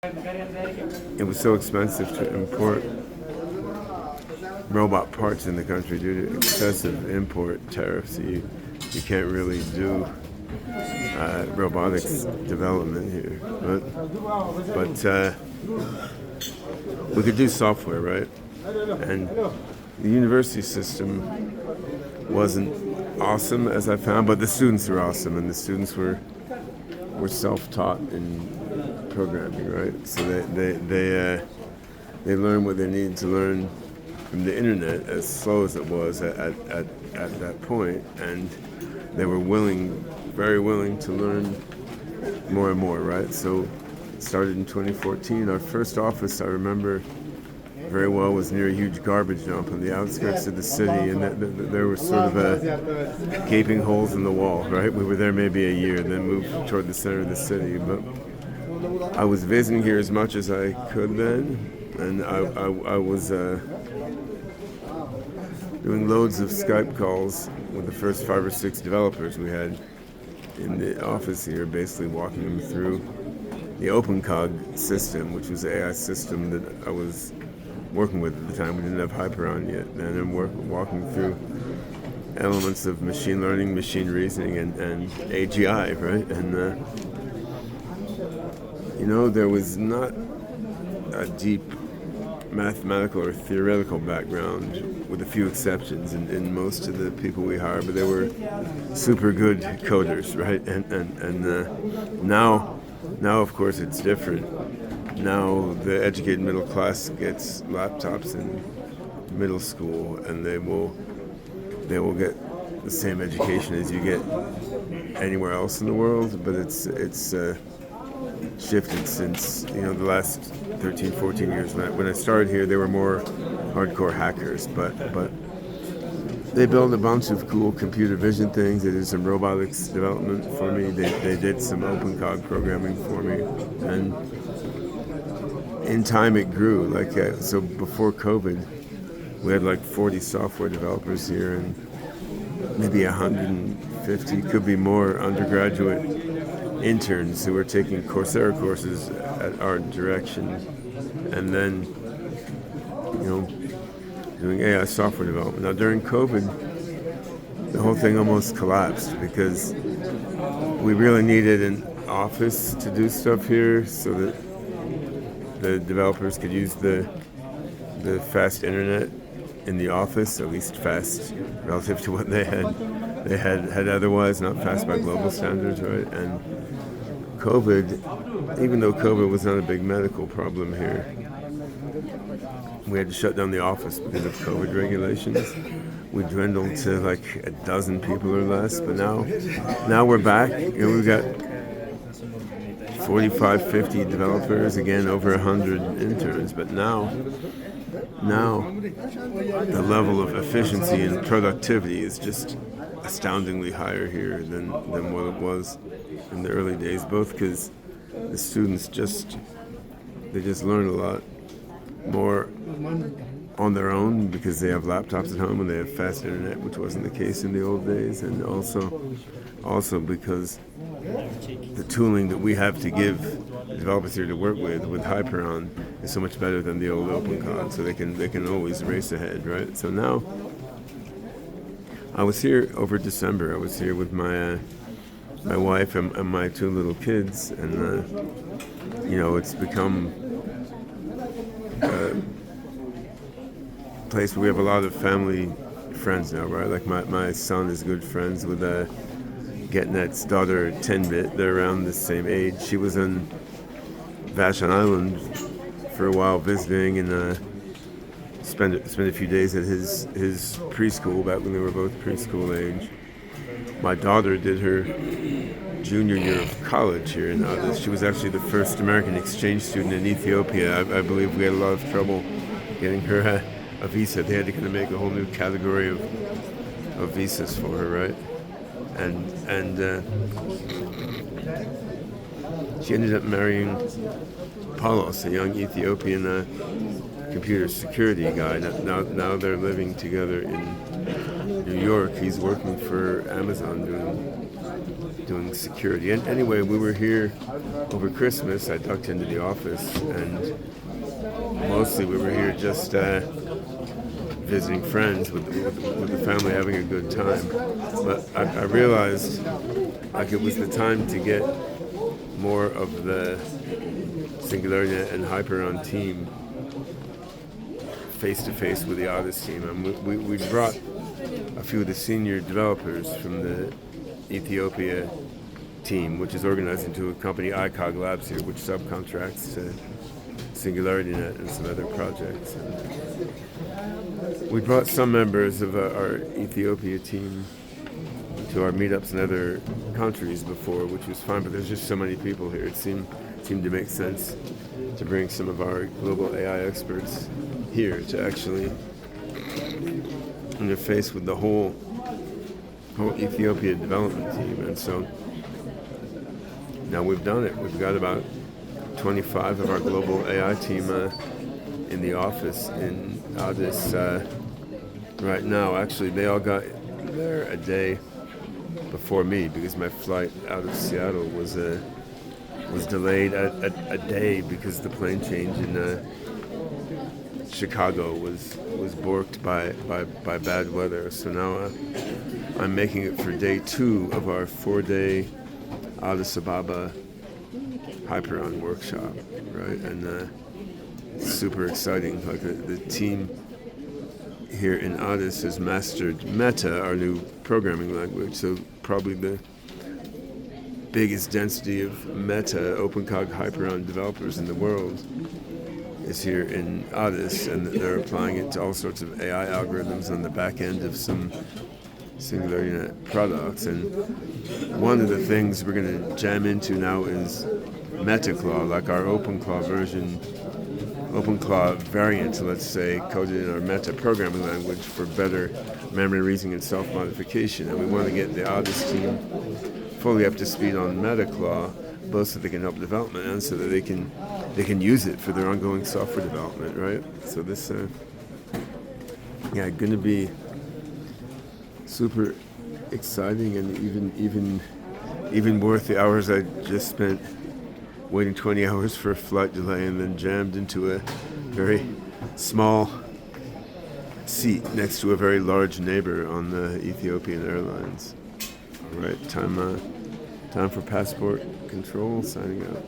it was so expensive to import robot parts in the country due to excessive import tariffs. You can't really do robotics development here, but we could do software, right? And the university system wasn't awesome as I found, but the students were awesome, and the students were self-taught in programming, right? So they learned what they needed to learn from the internet, as slow as it was at that point, and they were very willing to learn more and more, right? So it started in 2014. Our first office, I remember very well, was near a huge garbage dump on the outskirts of the city, and there were sort of gaping holes in the wall, right? We were there maybe a year, then moved toward the center of the city. But I was visiting here as much as I could then, and I was doing loads of Skype calls with the first 5 or 6 developers we had in the office here, basically walking them through the OpenCog system, which was the AI system that I was working with at the time. We didn't have Hyperon yet, and I'm walking through elements of machine learning, machine reasoning, and AGI, right? And there was not a deep mathematical or theoretical background, with a few exceptions, in most of the people we hired, but they were super good coders, right? And now of course it's different. Now the educated middle class gets laptops in middle school, and they will get the same education as you get anywhere else in the world, but it's shifted since the last 13, 14 years. When I started here, they were more hardcore hackers, but they built a bunch of cool computer vision things. They did some robotics development for me. They did some OpenCog programming for me, and in time it grew. So before COVID, we had like 40 software developers here, and maybe 150, could be more, undergraduate interns who were taking Coursera courses at our direction, and then doing AI software development. Now during COVID, the whole thing almost collapsed because we really needed an office to do stuff here, so that the developers could use the fast internet in the office, at least fast relative to what they had otherwise, not fast by global standards, right? And COVID, even though COVID was not a big medical problem here, we had to shut down the office because of COVID regulations. We dwindled to like a dozen people or less, but now we're back. We've got 45, 50 developers, again over 100 interns, but now the level of efficiency and productivity is just astoundingly higher here than what it was in the early days, both because the students just learn a lot more on their own because they have laptops at home and they have fast internet, which wasn't the case in the old days, and also because the tooling that we have to give the developers here to work with Hyperon is so much better than the old OpenCog, so they can always race ahead, right? So now, I was here over December. I was here with my wife and my 2 little kids, and it's become a place where we have a lot of family friends now, right? Like my son is good friends with Getnet's daughter, 10-bit. They're around the same age. She was in Vashon Island for a while visiting, and spent a few days at his preschool back when they were both preschool age. My daughter did her junior year of college here in Addis. She was actually the first American exchange student in Ethiopia. I believe we had a lot of trouble getting her a visa. They had to kind of make a whole new category of visas for her, right? And she ended up marrying Paulos, a young Ethiopian computer security guy. Now they're living together in New York. He's working for Amazon doing security. And anyway, we were here over Christmas. I ducked into the office, and mostly we were here just visiting friends with the family, having a good time. But I realized like it was the time to get more of the Singularity and Hyperon team face to face with the Addis team. And we brought a few of the senior developers from the Ethiopia team, which is organized into a company, ICOG Labs here, which subcontracts to SingularityNet and some other projects. And we brought some members of our Ethiopia team to our meetups in other countries before, which was fine, but there's just so many people here. It seemed to make sense to bring some of our global AI experts here to actually interface with the whole Ethiopia development team. And so now we've done it. We've got about 25 of our global AI team in the office in Addis right now. Actually, they all got there a day before me because my flight out of Seattle was delayed a day because the plane change in Chicago was borked by bad weather. So now I'm making it for day 2 of our 4-day Addis Ababa Hyperon workshop, right? And super exciting. Like the team here in Addis has mastered Meta, our new programming language. So probably the biggest density of Meta OpenCog Hyperon developers in the world is here in Addis, and they're applying it to all sorts of AI algorithms on the back end of some SingularityNet products. And one of the things we're going to jam into now is MetaClaw, like our OpenClaw version, OpenClaw variant, let's say, coded in our Meta programming language for better memory reasoning and self-modification. And we want to get the Addis team fully up to speed on MetaClaw, both so they can help development and so that they can use it for their ongoing software development, right? So this, going to be super exciting and even worth the hours I just spent waiting 20 hours for a flight delay and then jammed into a very small seat next to a very large neighbor on the Ethiopian Airlines. All right, time for passport control, signing out.